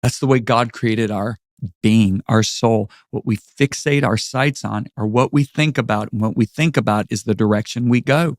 That's the way God created our being, our soul. What we fixate our sights on are what we think about. And what we think about is the direction we go.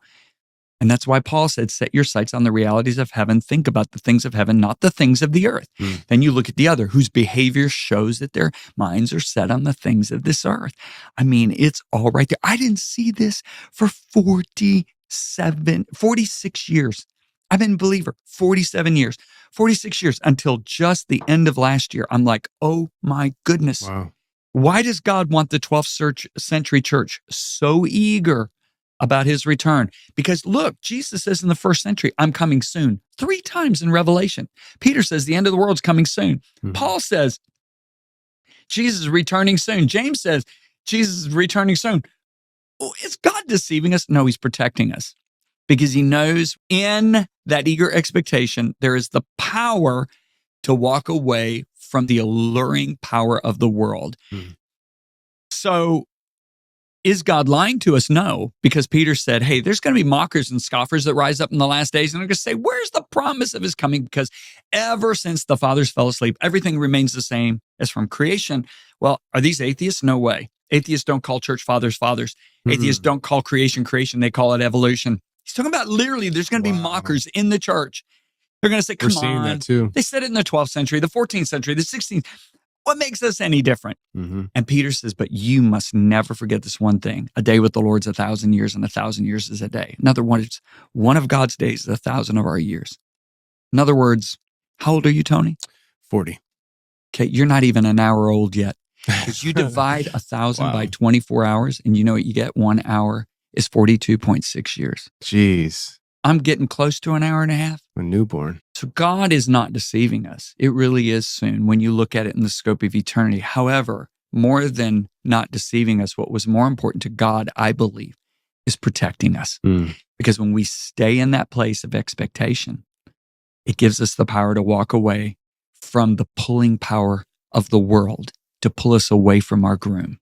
And that's why Paul said, set your sights on the realities of heaven. Think about the things of heaven, not the things of the earth. Then you look at the other, whose behavior shows that their minds are set on the things of this earth. I mean, it's all right there. I didn't see this for 46 years. I've been a believer 47 years, 46 years until just the end of last year. I'm like, oh my goodness. Wow. Why does God want the 12th century church so eager about his return? Because look, Jesus says in the first century, I'm coming soon. 3 times in Revelation. Peter says the end of the world's coming soon. Paul says Jesus is returning soon. James says Jesus is returning soon. Oh, is God deceiving us? No, he's protecting us because he knows in that eager expectation, there is the power to walk away from the alluring power of the world. So is God lying to us? No, because Peter said, hey, there's going to be mockers and scoffers that rise up in the last days. And they're going to say, where's the promise of his coming? Because ever since the fathers fell asleep, everything remains the same as from creation. Well, are these atheists? No way. Atheists don't call church fathers fathers. Atheists don't call creation creation. They call it evolution. He's talking about literally there's going to be mockers in the church. They're going to say, come We're seeing on. that too. They said it in the 12th century, the 14th century, the 16th. What makes us any different? And Peter says, but you must never forget this one thing. A day with the Lord's 1,000 years, and 1,000 years is a day. In other words, one of God's days is 1,000 of our years. In other words, how old are you, Tony? 40. Okay, you're not even an hour old yet. Because you divide 1,000 by 24 hours, and you know what you get? 1 hour is 42.6 years. Jeez. I'm getting close to an hour and a half. A newborn. So God is not deceiving us. It really is soon when you look at it in the scope of eternity. However, more than not deceiving us, what was more important to God, I believe, is protecting us. Because when we stay in that place of expectation, it gives us the power to walk away from the pulling power of the world to pull us away from our groom.